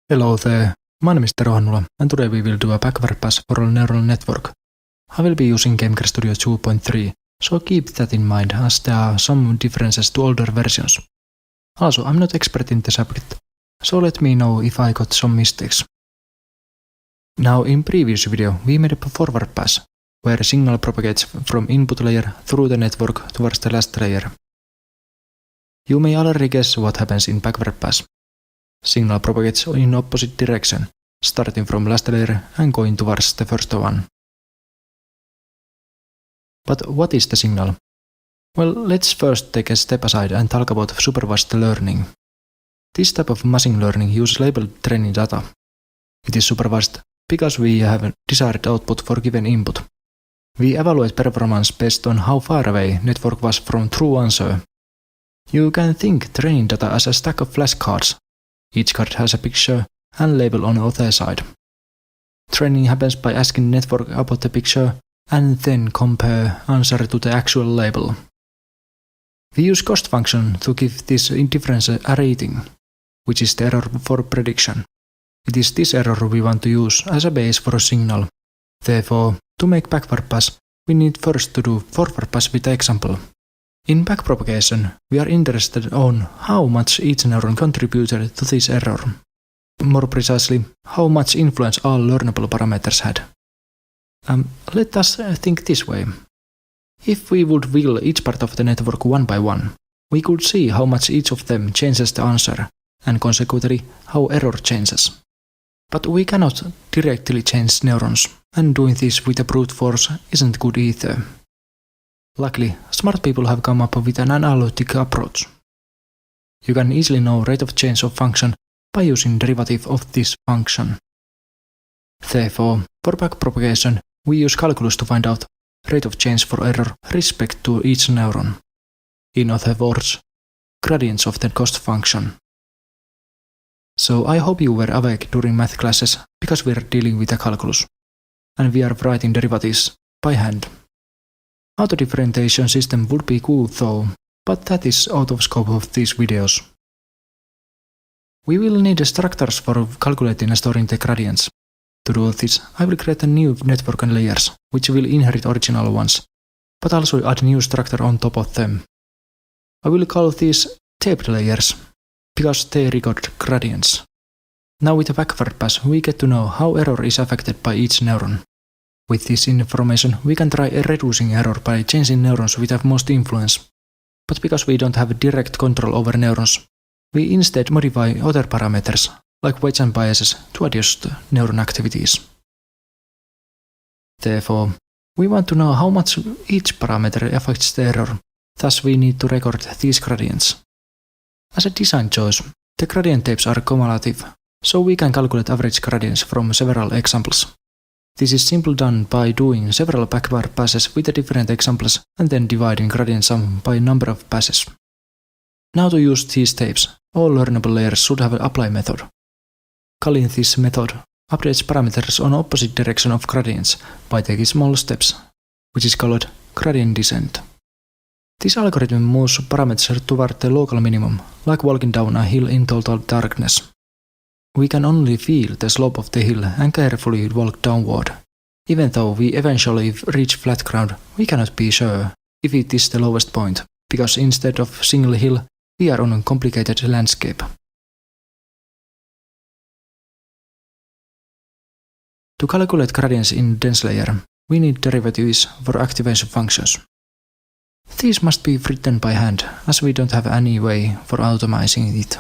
Hello there, my name is Tero Hannula and today we will do a backward pass for a neural network. I will be using GameCare Studio 2.3, so keep that in mind as there are some differences to older versions. Also, I'm not expert in the subject, so let me know if I got some mistakes. Now in previous video we made a forward pass, where a signal propagates from input layer through the network towards the last layer. You may already guess what happens in backward pass. Signal propagates in opposite direction, starting from last layer and going towards the first one. But what is the signal? Well, let's first take a step aside and talk about supervised learning. This type of machine learning uses labeled training data. It is supervised because we have a desired output for given input. We evaluate performance based on how far away network was from true answer. You can think training data as a stack of flashcards. Each card has a picture and label on the other side. Training happens by asking network about the picture and then compare answer to the actual label. We use cost function to give this difference a rating, which is the error for prediction. It is this error we want to use as a base for a signal. Therefore, to make backward pass, we need first to do forward pass with the example. In backpropagation, we are interested on how much each neuron contributed to this error. More precisely, how much influence all learnable parameters had. Let us think this way. If we would wheel each part of the network one by one, we could see how much each of them changes the answer, and consequently how error changes. But we cannot directly change neurons, and doing this with a brute force isn't good either. Luckily, smart people have come up with an analytic approach. You can easily know rate of change of function by using derivative of this function. Therefore, for backpropagation, we use calculus to find out rate of change for error respect to each neuron. In other words, gradients of the cost function. So I hope you were awake during math classes because we are dealing with a calculus, and we are writing derivatives by hand. Auto-differentiation system would be cool though, but that is out of scope of these videos. We will need structures for calculating and storing the gradients. To do this, I will create a new network and layers, which will inherit original ones, but also add new structure on top of them. I will call these taped layers, because they record gradients. Now with the backward pass, we get to know how error is affected by each neuron. With this information, we can try reducing error by changing neurons with the most influence. But because we don't have direct control over neurons, we instead modify other parameters, like weights and biases, to adjust neuron activities. Therefore, we want to know how much each parameter affects the error, thus we need to record these gradients. As a design choice, the gradient tapes are cumulative, so we can calculate average gradients from several examples. This is simply done by doing several backward passes with the different examples and then dividing gradient sum by number of passes. Now to use these tapes, all learnable layers should have an apply method. Calling this method updates parameters on opposite direction of gradients by taking small steps, which is called gradient descent. This algorithm moves parameters toward the local minimum, like walking down a hill in total darkness. We can only feel the slope of the hill and carefully walk downward. Even though we eventually reach flat ground, we cannot be sure if it is the lowest point, because instead of single hill, we are on a complicated landscape. To calculate gradients in dense layer, we need derivatives for activation functions. These must be written by hand, as we don't have any way for automizing it.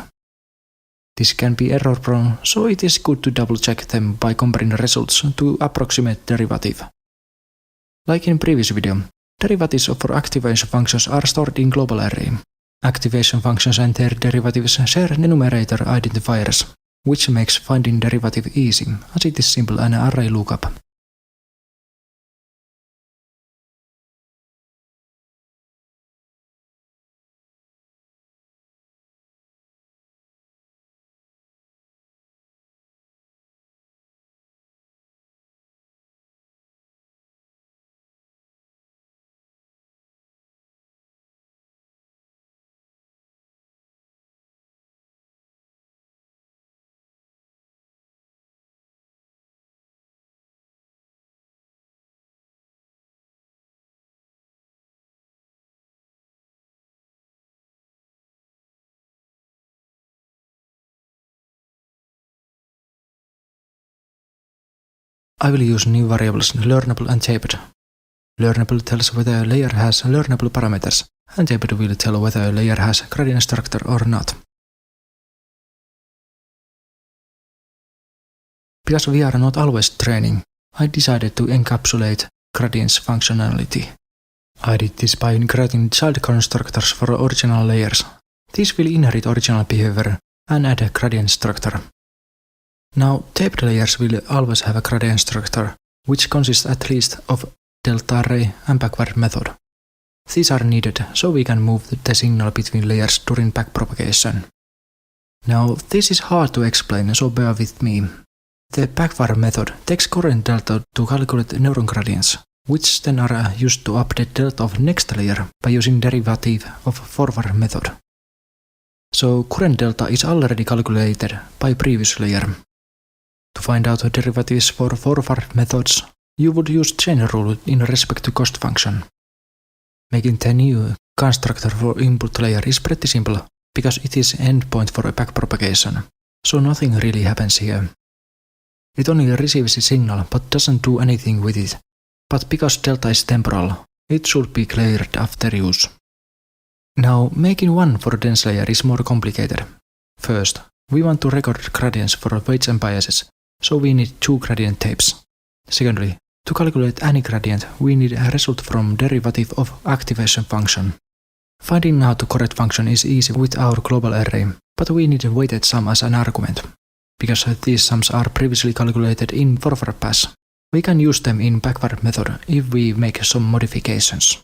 This can be error-prone, so it is good to double-check them by comparing results to approximate derivative. Like in previous video, derivatives for activation functions are stored in global array. Activation functions and their derivatives share numerator identifiers, which makes finding derivative easy, as it is simple an array lookup. I will use new variables learnable and taped. Learnable tells whether a layer has learnable parameters, and taped will tell whether a layer has gradient structure or not. Because we are not always training, I decided to encapsulate gradients functionality. I did this by creating child constructors for original layers. These will inherit original behavior and add a gradient structure. Now, taped layers will always have a gradient structure, which consists at least of delta array and backward method. These are needed so we can move the signal between layers during backpropagation. Now, this is hard to explain, so bear with me. The backward method takes current delta to calculate neuron gradients, which then are used to update delta of next layer by using derivative of forward method. So current delta is already calculated by previous layer. To find out derivatives for forward methods, you would use chain rule in respect to cost function. Making the new constructor for input layer is pretty simple, because it is endpoint for a backpropagation, so nothing really happens here. It only receives a signal but doesn't do anything with it, but because delta is temporal, it should be cleared after use. Now, making one for dense layer is more complicated. First, we want to record gradients for weights and biases, so we need two gradient tapes. Secondly, to calculate any gradient, we need a result from derivative of activation function. Finding out the correct function is easy with our global array, but we need a weighted sum as an argument. Because these sums are previously calculated in forward pass, we can use them in backward method if we make some modifications.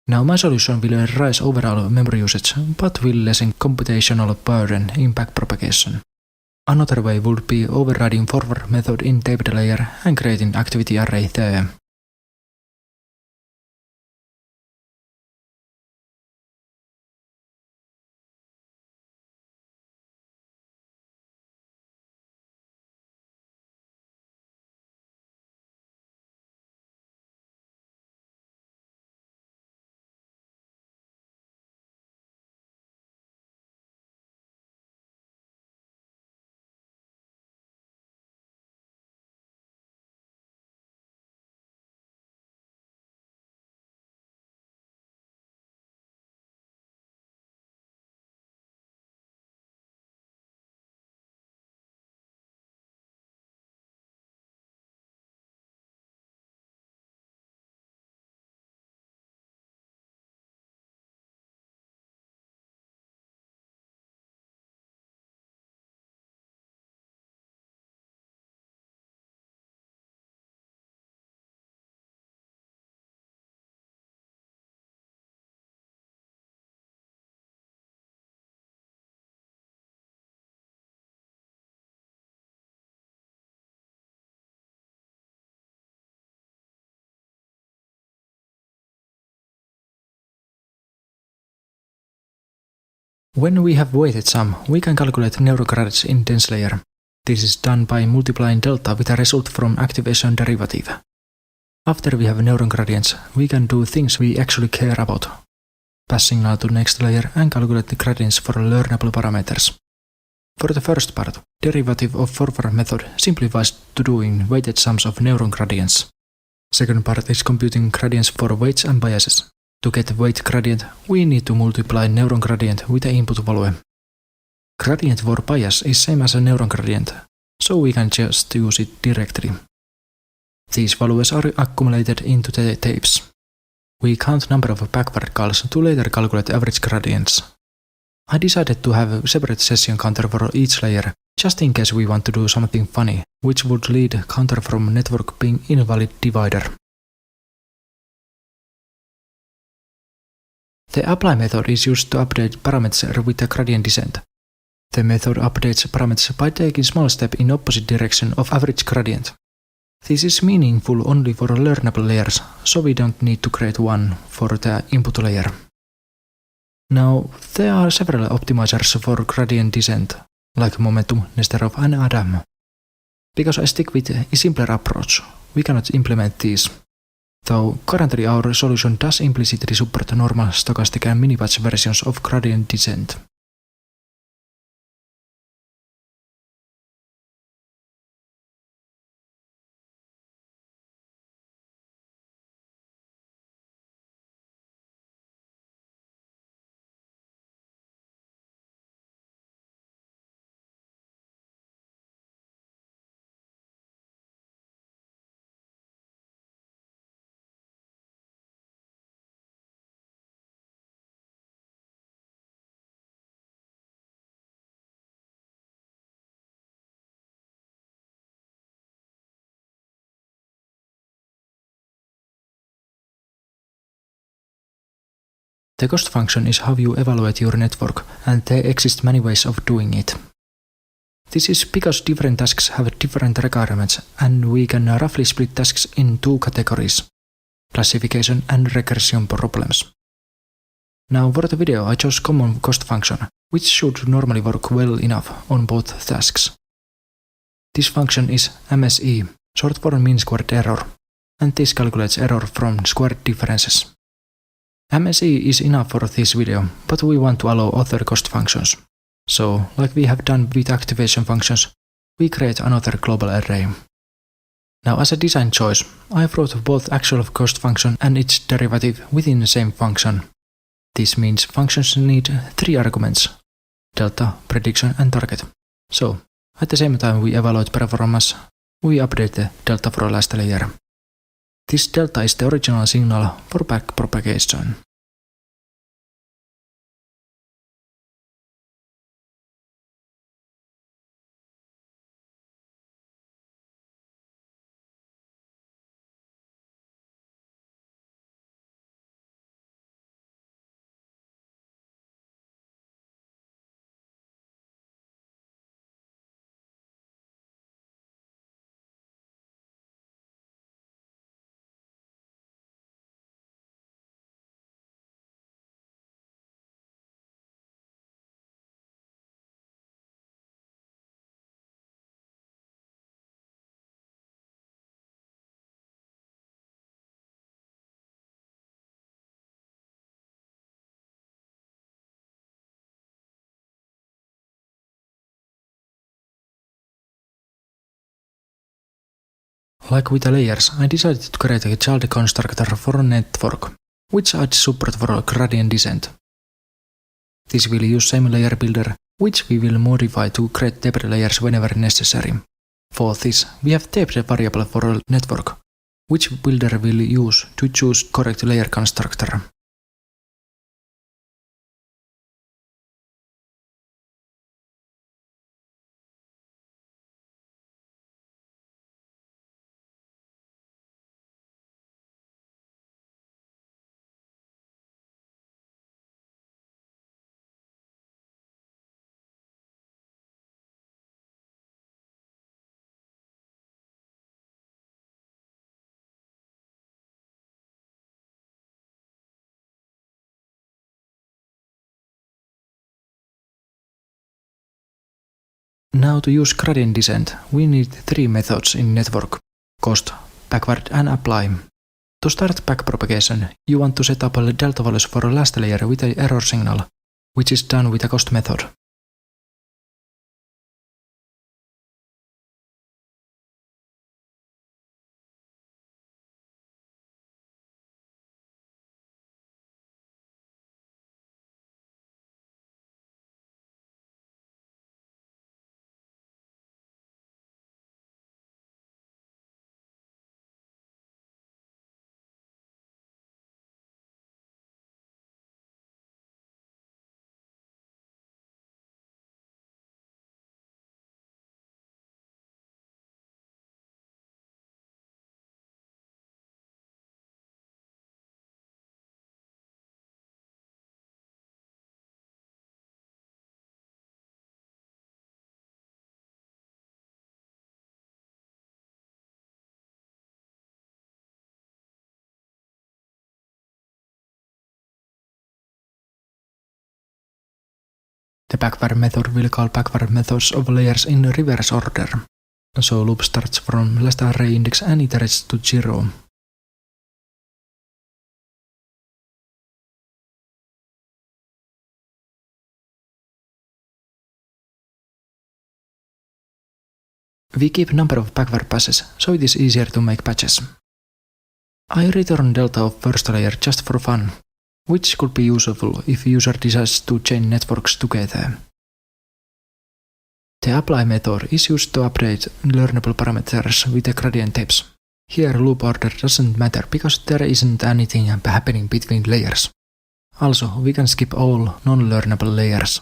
Now my solution will raise overall memory usage, but will lessen computational burden in backpropagation. Another way would be overriding forward method in taped layer and creating activity array there. When we have weighted sum, we can calculate neurogradients in dense layer. This is done by multiplying delta with a result from activation derivative. After we have neuron gradients, we can do things we actually care about. Pass signal to next layer and calculate the gradients for learnable parameters. For the first part, derivative of forward method simplifies to doing weighted sums of neuron gradients. Second part is computing gradients for weights and biases. To get the weight gradient, we need to multiply neuron gradient with the input value. Gradient for bias is same as a neuron gradient, so we can just use it directly. These values are accumulated into the tapes. We count number of backward calls to later calculate average gradients. I decided to have a separate session counter for each layer, just in case we want to do something funny, which would lead counter from network being invalid divider. The apply method is used to update parameters with the gradient descent. The method updates parameters by taking small step in opposite direction of average gradient. This is meaningful only for learnable layers, so we don't need to create one for the input layer. Now, there are several optimizers for gradient descent, like Momentum, Nesterov and Adam. Because I stick with a simpler approach, we cannot implement these. Though currently our solution does implicitly support normal, stochastic and mini-batch versions of gradient descent. The cost function is how you evaluate your network, and there exist many ways of doing it. This is because different tasks have different requirements, and we can roughly split tasks in two categories: classification and regression problems. Now for the video I chose common cost function, which should normally work well enough on both tasks. This function is MSE, short for mean squared error, and this calculates error from squared differences. MSE is enough for this video, but we want to allow other cost functions. So, like we have done with activation functions, we create another global array. Now as a design choice, I wrote both actual cost function and its derivative within the same function. This means functions need 3 arguments: delta, prediction and target. So, at the same time we evaluate performance, we update the delta for last layer. This delta is the original signal for backpropagation. Like with the layers, I decided to create a child constructor for a network, which adds support for gradient descent. This will use same layer builder, which we will modify to create depth layers whenever necessary. For this, we have depth variable for a network, which builder will use to choose correct layer constructor. Now to use gradient descent, we need 3 methods in network: cost, backward and apply. To start backpropagation, you want to set up a delta values for a last layer with an error signal, which is done with a cost method. The backward method will call backward methods of layers in reverse order. So loop starts from last array index and iterates to 0. We keep number of backward passes, so it is easier to make patches. I return delta of first layer just for fun, which could be useful if user decides to chain networks together. The apply method is used to update learnable parameters with the gradient types. Here loop order doesn't matter because there isn't anything happening between layers. Also, we can skip all non-learnable layers.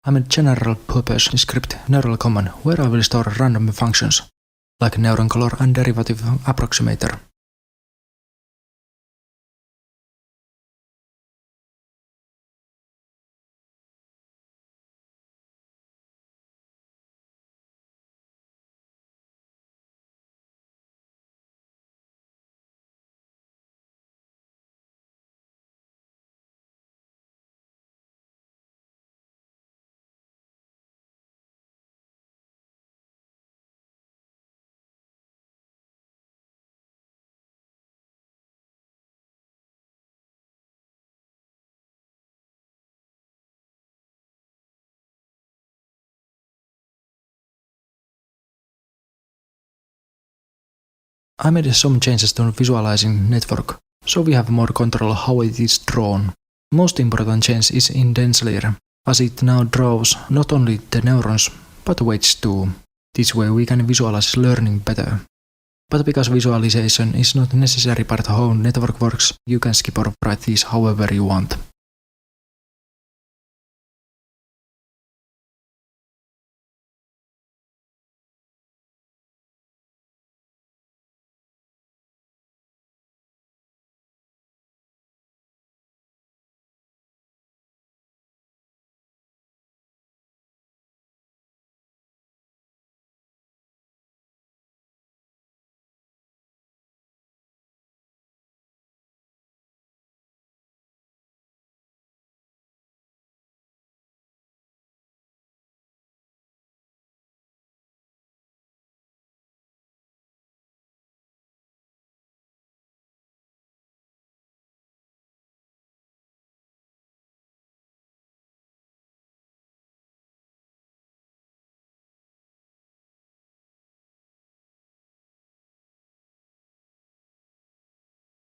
I'm a general-purpose script neural command where I will store random functions, like neuron color and derivative approximator. I made some changes to visualizing network, so we have more control how it is drawn. Most important change is in dense layer, as it now draws not only the neurons, but weights too. This way we can visualize learning better. But because visualization is not necessary part of how network works, you can skip or write these however you want.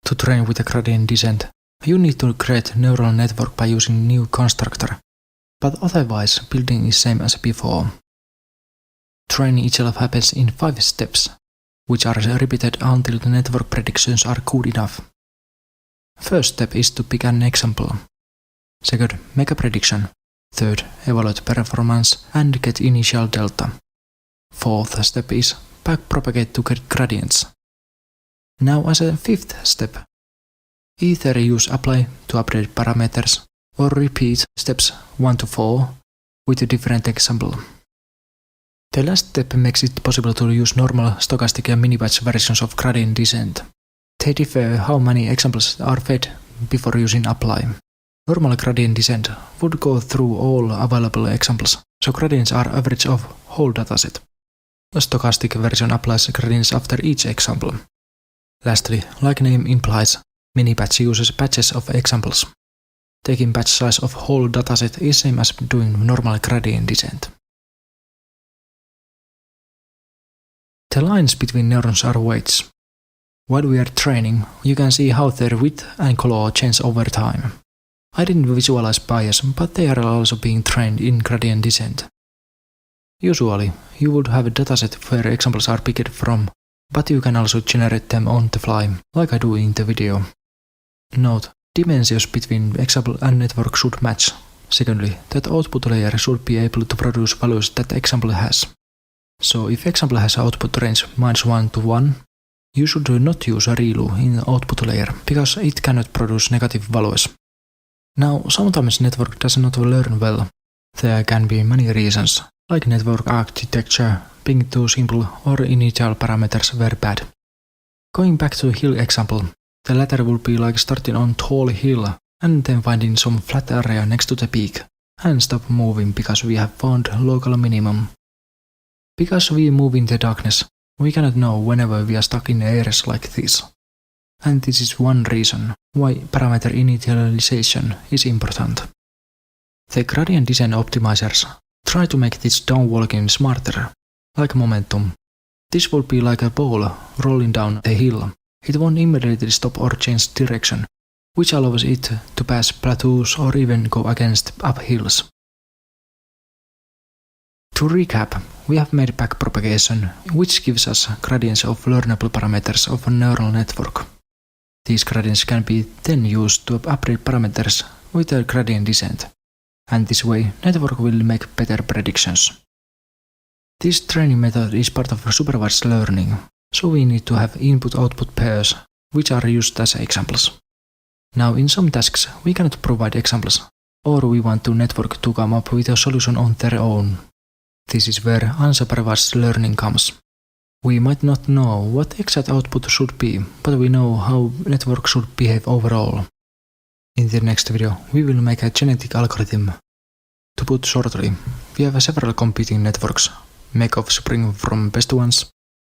To train with a gradient descent, you need to create neural network by using new constructor, but otherwise building is same as before. Training itself happens in 5 steps, which are repeated until the network predictions are good enough. First step is to pick an example. Second, make a prediction. Third, evaluate performance and get initial delta. Fourth step is backpropagate to get gradients. Now as a 5th step, either use apply to update parameters or repeat steps 1 to 4 with a different example. The last step makes it possible to use normal, stochastic and mini-batch versions of gradient descent. They differ how many examples are fed before using apply. Normal gradient descent would go through all available examples, so gradients are average of whole dataset. A stochastic version applies gradients after each example. Lastly, like name implies, mini-batch uses batches of examples. Taking batch size of whole dataset is same as doing normal gradient descent. The lines between neurons are weights. While we are training, you can see how their width and color change over time. I didn't visualize bias, but they are also being trained in gradient descent. Usually, you would have a dataset where examples are picked from, but you can also generate them on the fly, like I do in the video. Note, dimensions between example and network should match. Secondly, that output layer should be able to produce values that example has. So if example has output range -1 to 1, you should not use a ReLU in the output layer, because it cannot produce negative values. Now, sometimes network does not learn well. There can be many reasons, like network architecture, being too simple, or initial parameters were bad. Going back to hill example, the latter would be like starting on tall hill and then finding some flat area next to the peak and stop moving because we have found local minimum. Because we move in the darkness, we cannot know whenever we are stuck in areas like this. And this is one reason why parameter initialization is important. The gradient descent optimizers try to make this downwalking smarter, like momentum. This would be like a ball rolling down the hill. It won't immediately stop or change direction, which allows it to pass plateaus or even go against uphills. To recap, we have made backpropagation, which gives us gradients of learnable parameters of a neural network. These gradients can be then used to update parameters with a gradient descent. and this way network will make better predictions. This training method is part of supervised learning, so we need to have input-output pairs, which are used as examples. Now in some tasks we cannot provide examples, or we want the network to come up with a solution on their own. This is where unsupervised learning comes. We might not know what exact output should be, but we know how network should behave overall. In the next video, we will make a genetic algorithm. To put shortly, we have several competing networks, make offspring from best ones,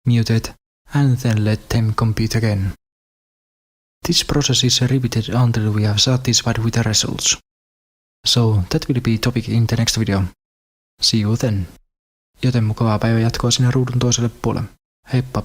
mutate, and then let them compete again. This process is repeated until we are satisfied with the results. So that will be topic in the next video. See you then. Joten mukavaa päivän jatkoa sinne ruudun toiselle puolelle. Heippa!